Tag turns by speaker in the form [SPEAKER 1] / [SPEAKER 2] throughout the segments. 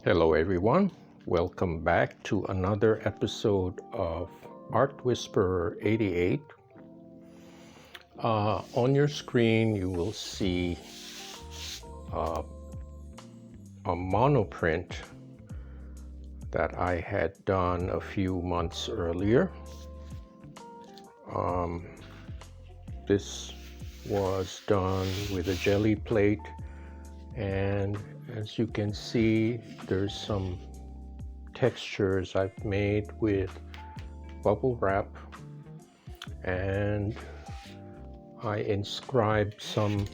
[SPEAKER 1] Hello everyone, welcome back to another episode of Art Whisperer 88. On your screen you will see a monoprint that I had done a few months earlier. This was done with a jelly plate, and as you can see, there's some textures I've made with bubble wrap, and I inscribed some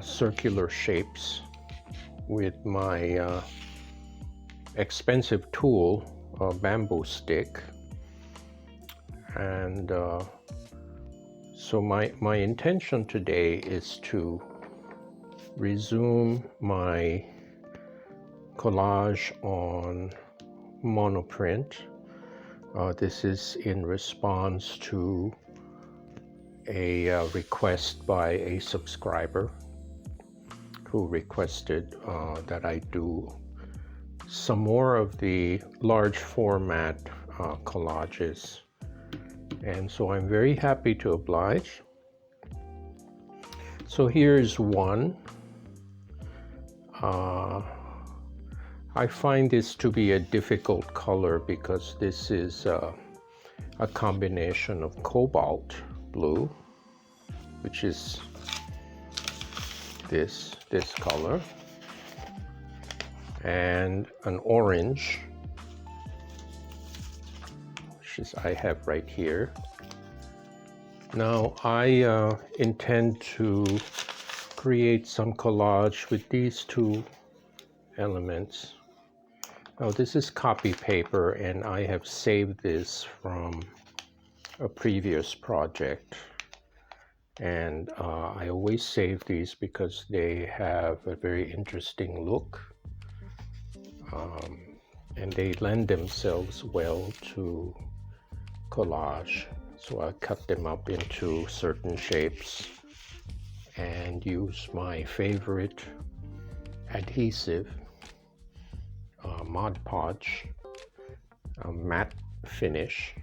[SPEAKER 1] circular shapes with my expensive tool, a bamboo stick. And so my intention today is to resume my collage on monoprint. This is in response to a request by a subscriber who requested that I do some more of the large format collages, and so I'm very happy to oblige. So here's one. I find this to be a difficult color because this is a combination of cobalt blue, which is this color, and an orange, which is I have right here. Now I intend to create some collage with these two elements. Now this is copy paper, and I have saved this from a previous project, and I always save these because they have a very interesting look, and they lend themselves well to collage. So I cut them up into certain shapes and use my favorite adhesive, Mod Podge matte finish,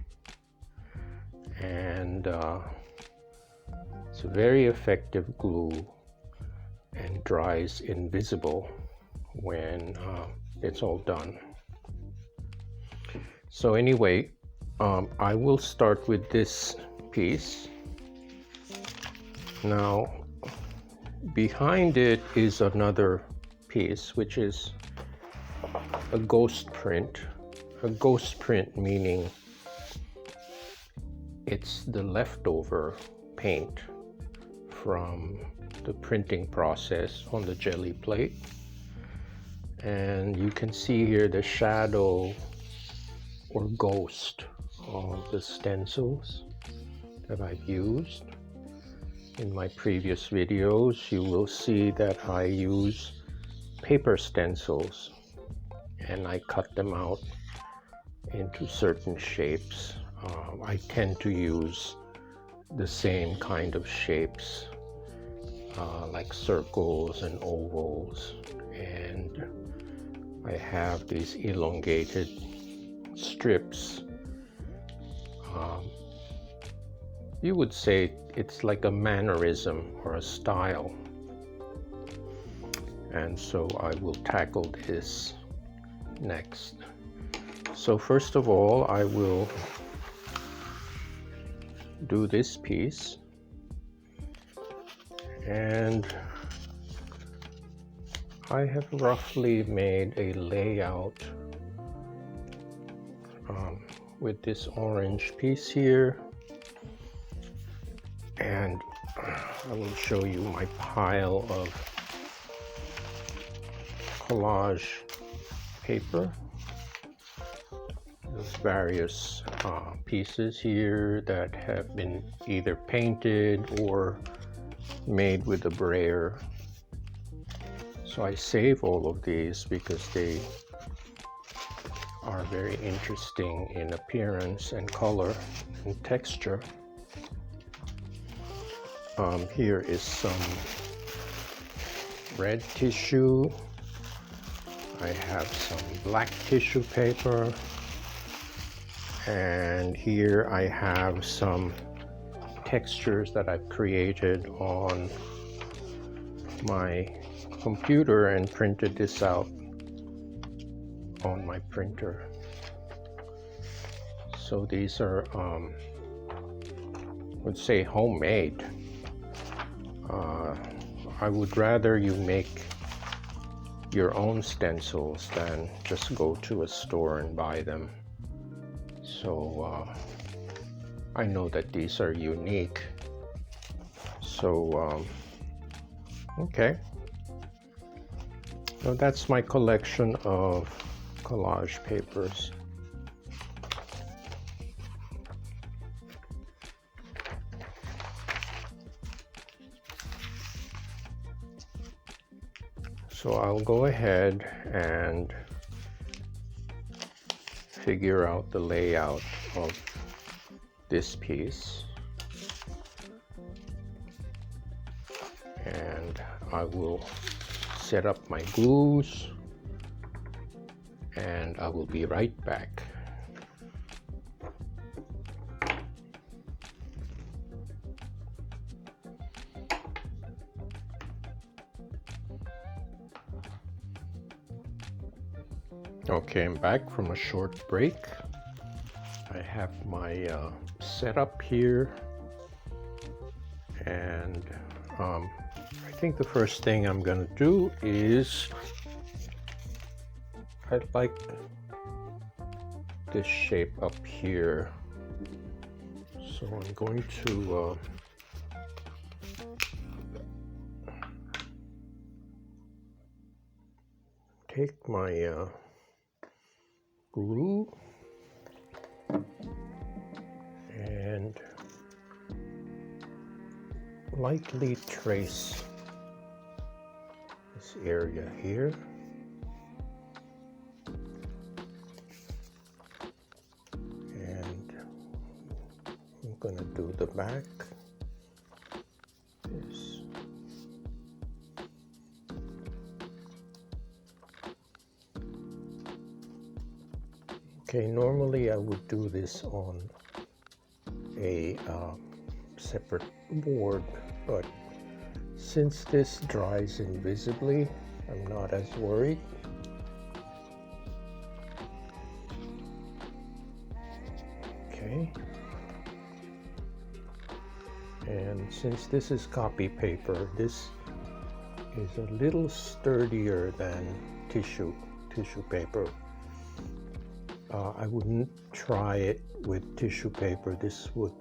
[SPEAKER 1] and it's a very effective glue and dries invisible when it's all done. So anyway, I will start with this piece. Now behind it is another piece, which is a ghost print. A ghost print meaning it's the leftover paint from the printing process on the jelly plate. And you can see here the shadow or ghost of the stencils that I've used. In my previous videos, you will see that I use paper stencils, and I cut them out into certain shapes. I tend to use the same kind of shapes, like circles and ovals, and I have these elongated strips. You would say it's like a mannerism or a style, and so I will tackle this next. So first of all, I will do this piece, and I have roughly made a layout with this orange piece here, and I will show you my pile of collage paper. There's various pieces here that have been either painted or made with a brayer. So I save all of these because they are very interesting in appearance and color and texture. Here is some red tissue. I have some black tissue paper, and here I have some textures that I've created on my computer and printed this out on my printer. So these are I would say homemade. I would rather you make your own stencils than just go to a store and buy them. So I know that these are unique. So okay, so that's my collection of collage papers. So I'll go ahead and figure out the layout of this piece, and I will set up my glues, and I will be right back. Okay, I'm back from a short break. I have my setup here, and I think the first thing I'm going to do is I like this shape up here, so I'm going to take my glue and lightly trace this area here. And I'm going to do the back. This. Okay, normally I would do this on a separate board, but since this dries invisibly, I'm not as worried. Okay, and since this is copy paper, this is a little sturdier than tissue paper. I wouldn't try it with tissue paper. This would,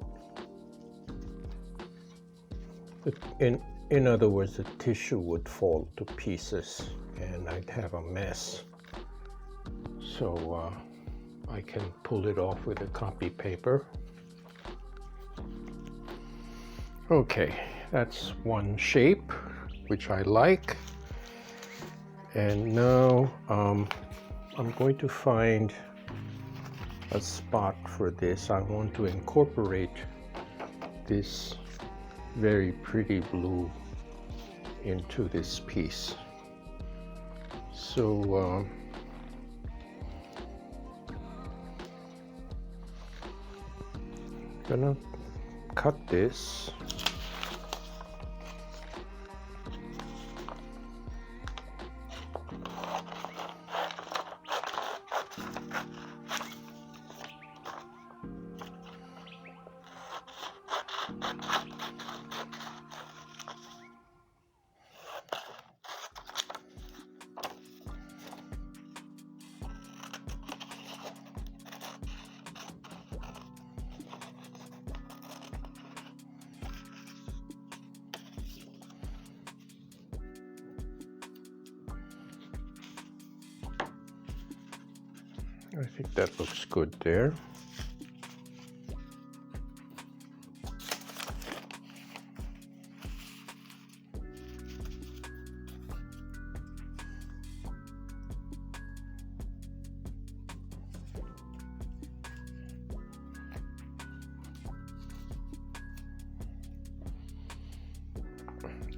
[SPEAKER 1] in other words, the tissue would fall to pieces and I'd have a mess. So I can pull it off with a copy paper. Okay, that's one shape which I like. And now I'm going to find a spot for this. I want to incorporate this very pretty blue into this piece. So I'm gonna cut this. I think that looks good there.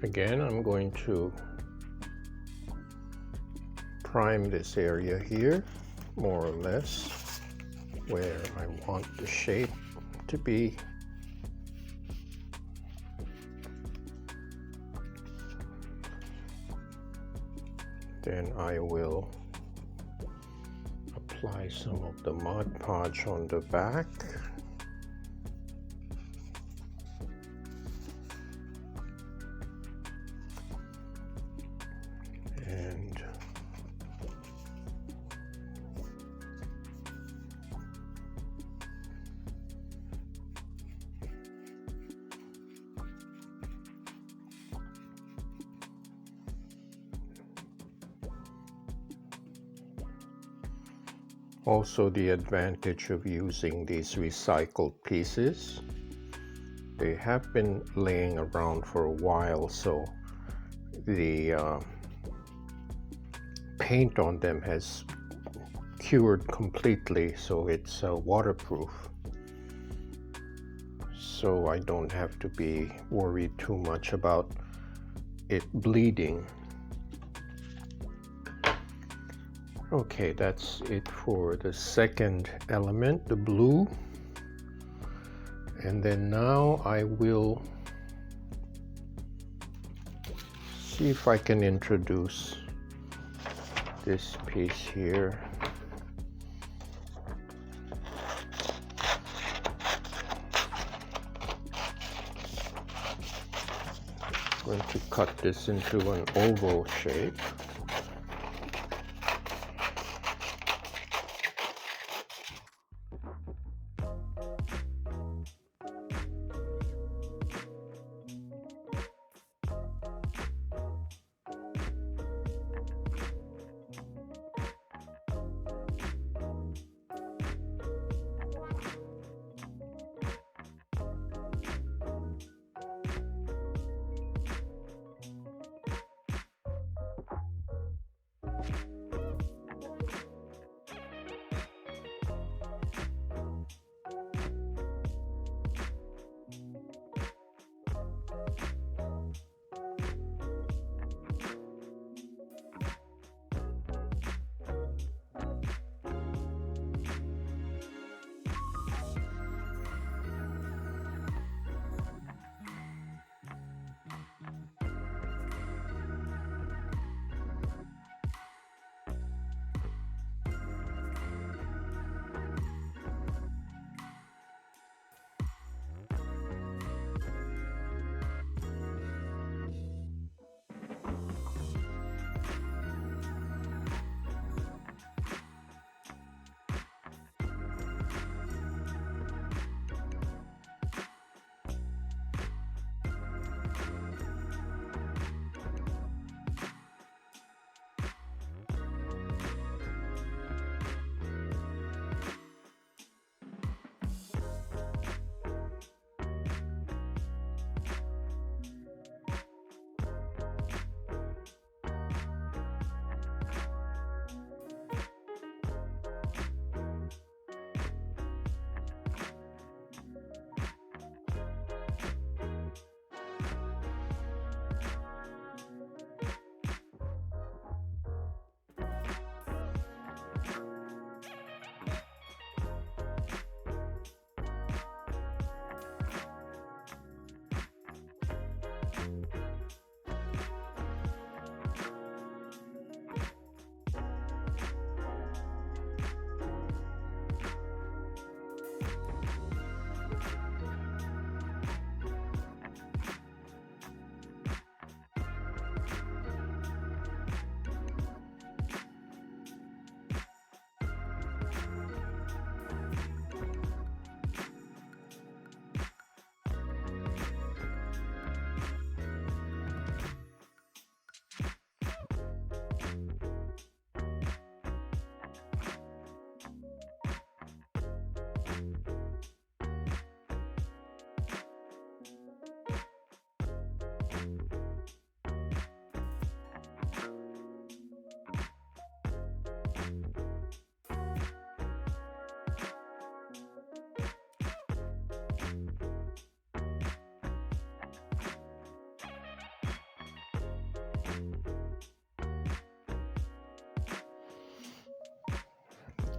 [SPEAKER 1] Again, I'm going to prime this area here, more or less, where I want the shape to be. Then I will apply some of the Mod Podge on the back. And also the advantage of using these recycled pieces, they have been laying around for a while, so the paint on them has cured completely, so it's waterproof, so I don't have to be worried too much about it bleeding. Okay, that's it for the second element, the blue. And then now I will see if I can introduce this piece here. I'm going to cut this into an oval shape.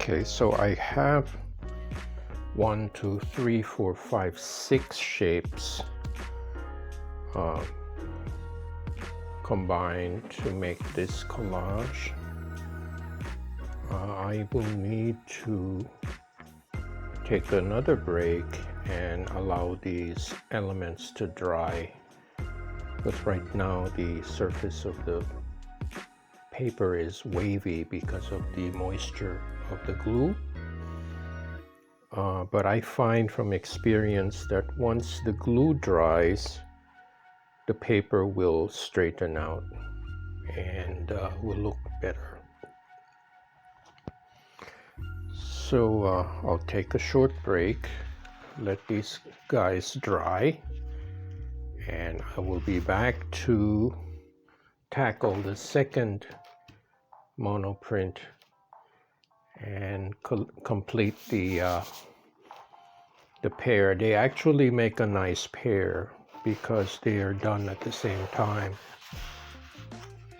[SPEAKER 1] Okay, so I have 1, 2, 3, 4, 5, 6 shapes combined to make this collage. I will need to take another break and allow these elements to dry, because right now the surface of the paper is wavy because of the moisture of the glue. But I find from experience that once the glue dries, the paper will straighten out and will look better. So I'll take a short break, let these guys dry, and I will be back to tackle the second monoprint and complete the pair. They actually make a nice pair because they are done at the same time.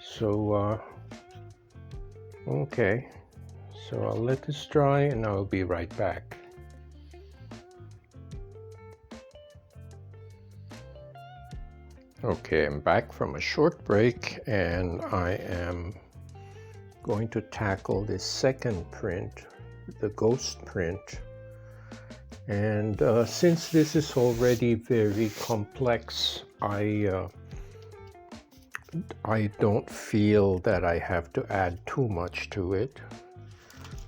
[SPEAKER 1] So okay, so I'll let this dry and I'll be right back. Okay, I'm back from a short break and I am going to tackle this second print, the ghost print. And since this is already very complex, I don't feel that I have to add too much to it.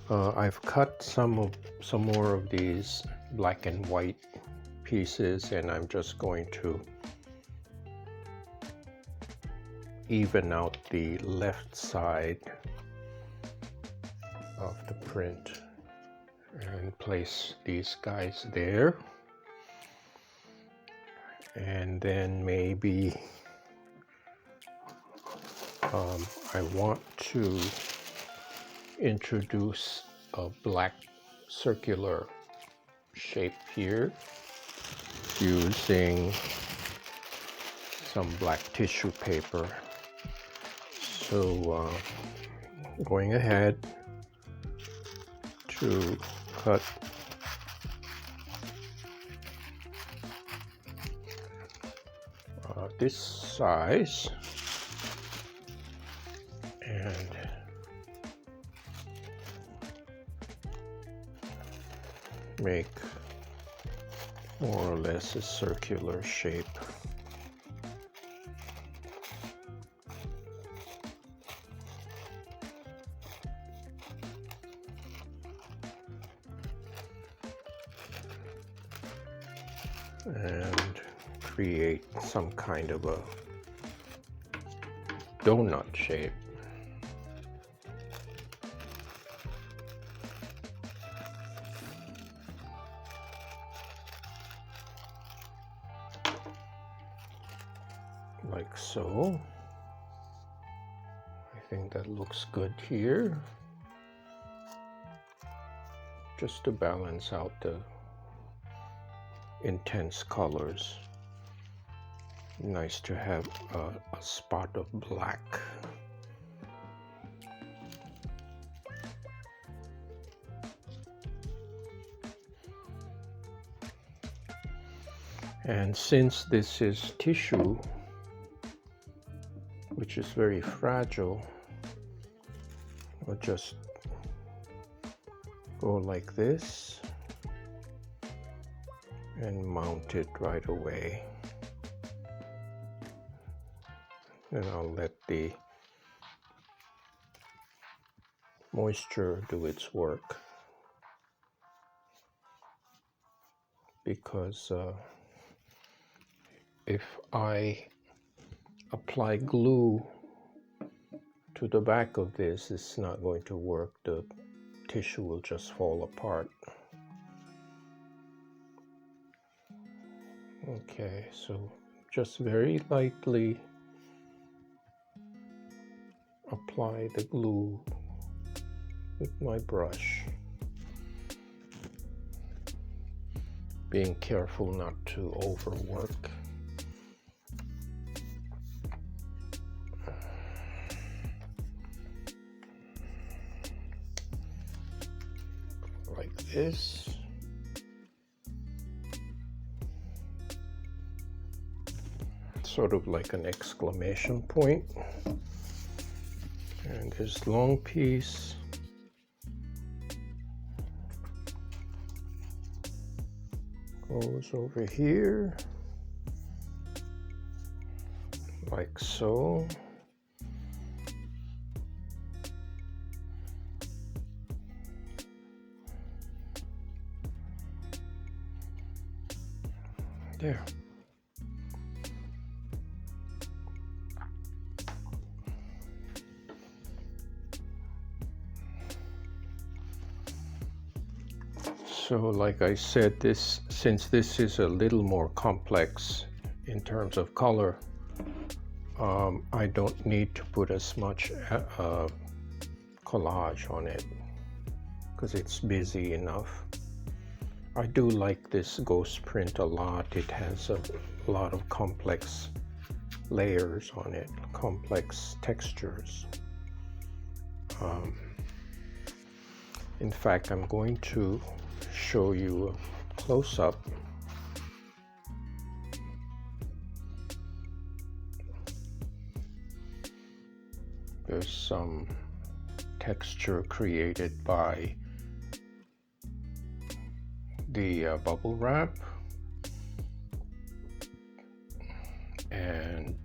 [SPEAKER 1] I've cut some more of these black and white pieces, and I'm just going to even out the left side of the print and place these guys there. And then maybe I want to introduce a black circular shape here using some black tissue paper. So going ahead to cut this size and make more or less a circular shape. And create some kind of a donut shape. Like so. I think that looks good here. Just to balance out the intense colors. Nice to have a spot of black. And since this is tissue, which is very fragile, I'll just go like this and mount it right away. And I'll let the moisture do its work, because if I apply glue to the back of this, it's not going to work. The tissue will just fall apart. Okay, so just very lightly apply the glue with my brush, being careful not to overwork. this. Sort of like an exclamation point. And this long piece goes over here, like so. There. So like I said, since this is a little more complex in terms of color, I don't need to put as much collage on it because it's busy enough. I do like this ghost print a lot. It has a lot of complex layers on it, complex textures. In fact, I'm going to show you a close-up. There's some texture created by the bubble wrap and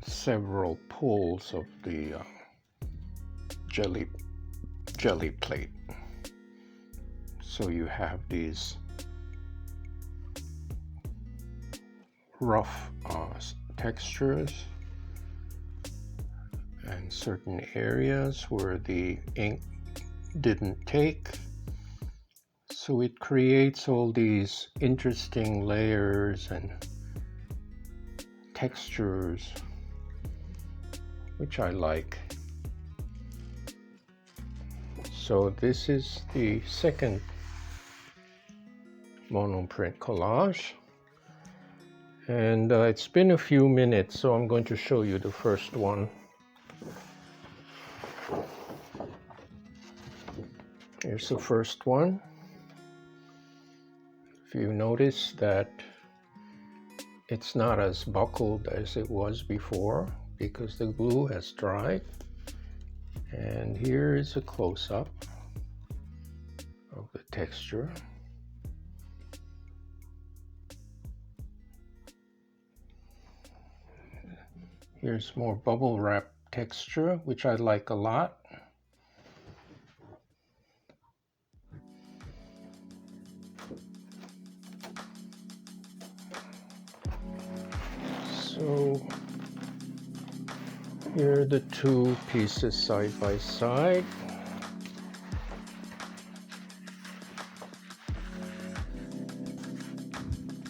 [SPEAKER 1] several pulls of the jelly plate. So you have these rough textures and certain areas where the ink didn't take. So it creates all these interesting layers and textures, which I like. So this is the second monoprint collage, and it's been a few minutes, so I'm going to show you the first one. Here's the first one. If you notice that it's not as buckled as it was before because the glue has dried. And here is a close-up of the texture. Here's more bubble wrap texture, which I like a lot. So here are the two pieces side by side.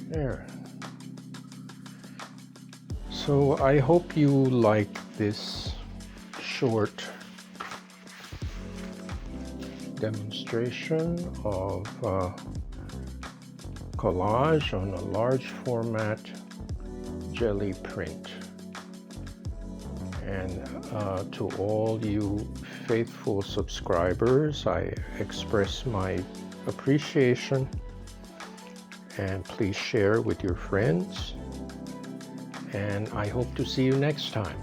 [SPEAKER 1] There. So I hope you like this short demonstration of collage on a large format jelly print. And to all you faithful subscribers, I express my appreciation, and please share with your friends, and I hope to see you next time.